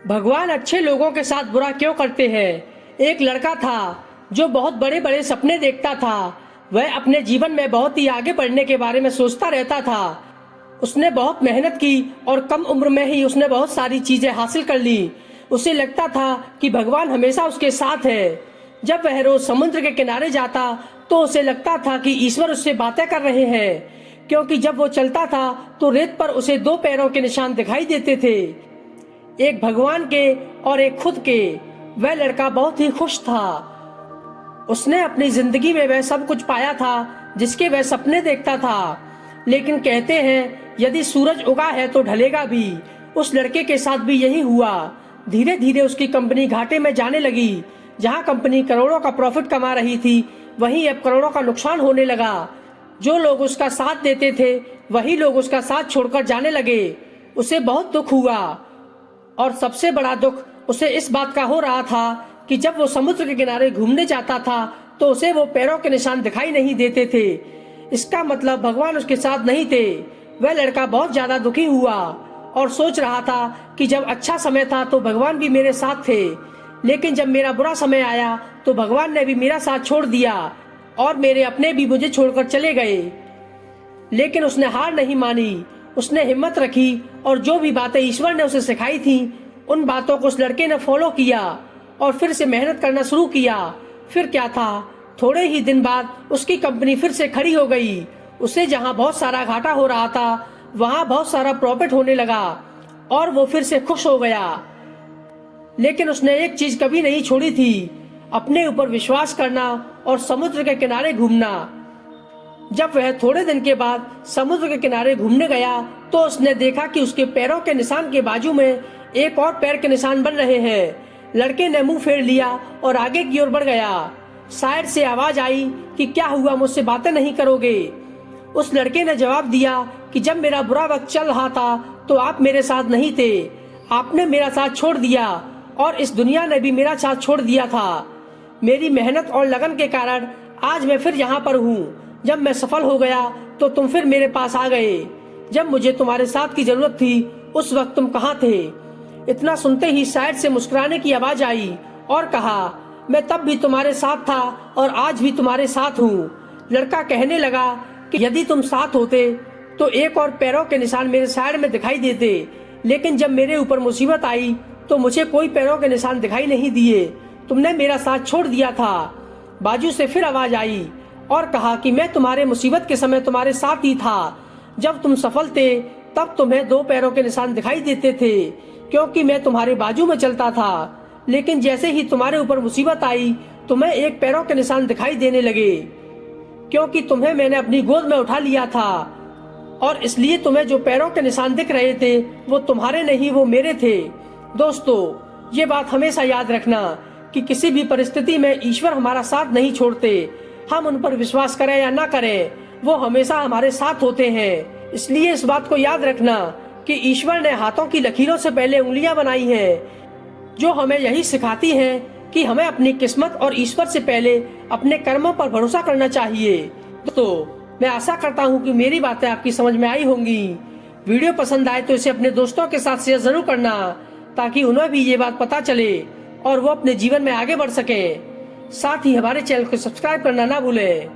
भगवान अच्छे लोगों के साथ बुरा क्यों करते हैं। एक लड़का था जो बहुत बड़े बड़े सपने देखता था। वह अपने जीवन में बहुत ही आगे बढ़ने के बारे में सोचता रहता था। उसने बहुत मेहनत की और कम उम्र में ही उसने बहुत सारी चीजें हासिल कर ली। उसे लगता था कि भगवान हमेशा उसके साथ है। जब वह रोज समुद्र के किनारे जाता तो उसे लगता था कि ईश्वर उससे बातें कर रहे हैं, क्योंकि जब वो चलता था तो रेत पर उसे दो पैरों के निशान दिखाई देते थे, एक भगवान के और एक खुद के। वह लड़का बहुत ही खुश था। उसने अपनी जिंदगी में वह सब कुछ पाया था जिसके वह सपने देखता था। लेकिन कहते हैं यदि सूरज उगा है तो ढलेगा भी। उस लड़के के साथ भी यही हुआ। धीरे धीरे उसकी कंपनी घाटे में जाने लगी। जहां कंपनी करोड़ों का प्रॉफिट कमा रही थी वहीं अब करोड़ों का नुकसान होने लगा। जो लोग उसका साथ देते थे वही लोग उसका साथ छोड़कर जाने लगे। उसे बहुत दुख हुआ और सबसे बड़ा दुख उसे इस बात का हो रहा था कि जब वो समुद्र के किनारे घूमने जाता था तो उसे वो पैरों के निशान दिखाई नहीं देते थे। इसका मतलब भगवान उसके साथ नहीं थे। वह लड़का बहुत ज्यादा दुखी हुआ और सोच रहा था कि जब अच्छा समय था तो भगवान भी मेरे साथ थे, लेकिन जब मेरा बुरा समय आया तो भगवान ने भी मेरा साथ छोड़ दिया और मेरे अपने भी मुझे छोड़कर चले गए। लेकिन उसने हार नहीं मानी। उसने हिम्मत रखी और जो भी बातें ईश्वर ने उसे सिखाई थी उन बातों को उस लड़के ने फॉलो किया और फिर से मेहनत करना शुरू किया। फिर क्या था, थोड़े ही दिन बाद उसकी कंपनी फिर से खड़ी हो गई। उसे जहां बहुत सारा घाटा हो रहा था वहां बहुत सारा प्रॉफिट होने लगा और वो फिर से खुश हो गया। लेकिन उसने एक चीज कभी नहीं छोड़ी थी, अपने ऊपर विश्वास करना और समुद्र के किनारे घूमना। जब वह थोड़े दिन के बाद समुद्र के किनारे घूमने गया तो उसने देखा कि उसके पैरों के निशान के बाजू में एक और पैर के निशान बन रहे हैं। लड़के ने मुंह फेर लिया और आगे की ओर बढ़ गया। साइड से आवाज आई कि क्या हुआ, मुझसे बातें नहीं करोगे। उस लड़के ने जवाब दिया कि जब मेरा बुरा वक्त चल रहा था तो आप मेरे साथ नहीं थे, आपने मेरा साथ छोड़ दिया और इस दुनिया ने भी मेरा साथ छोड़ दिया था। मेरी मेहनत और लगन के कारण आज मैं फिर यहाँ पर हूँ। जब मैं सफल हो गया तो तुम फिर मेरे पास आ गए। जब मुझे तुम्हारे साथ की जरूरत थी उस वक्त तुम कहाँ थे। इतना सुनते ही साइड से मुस्कुराने की आवाज आई और कहा, मैं तब भी तुम्हारे साथ था और आज भी तुम्हारे साथ हूँ। लड़का कहने लगा कि यदि तुम साथ होते तो एक और पैरों के निशान मेरे साइड में दिखाई देते, लेकिन जब मेरे ऊपर मुसीबत आई तो मुझे कोई पैरों के निशान दिखाई नहीं दिए। तुमने मेरा साथ छोड़ दिया था। बाजू से फिर आवाज आई और कहा कि मैं तुम्हारे मुसीबत के समय तुम्हारे साथ ही था। जब तुम सफल थे तब तुम्हें दो पैरों के निशान दिखाई देते थे क्योंकि मैं तुम्हारे बाजू में चलता था, लेकिन जैसे ही तुम्हारे ऊपर मुसीबत आई तुम्हें एक पैरों के निशान दिखाई देने लगे क्योंकि तुम्हें मैंने अपनी गोद में उठा लिया था और इसलिए तुम्हें जो पैरों के निशान दिख रहे थे वो तुम्हारे नहीं, वो मेरे थे। दोस्तों, ये बात हमेशा याद रखना कि किसी भी परिस्थिति में ईश्वर हमारा साथ नहीं छोड़ते। हम उन पर विश्वास करें या ना करें, वो हमेशा हमारे साथ होते हैं। इसलिए इस बात को याद रखना कि ईश्वर ने हाथों की लकीरों से पहले उंगलियां बनाई हैं, जो हमें यही सिखाती हैं कि हमें अपनी किस्मत और ईश्वर से पहले अपने कर्मों पर भरोसा करना चाहिए। तो मैं आशा करता हूँ कि मेरी बातें आपकी समझ में आई होंगी। वीडियो पसंद आए तो इसे अपने दोस्तों के साथ शेयर जरूर करना ताकि उन्हें भी ये बात पता चले और वो अपने जीवन में आगे बढ़ सके। साथ ही हमारे चैनल को सब्सक्राइब करना ना भूलें।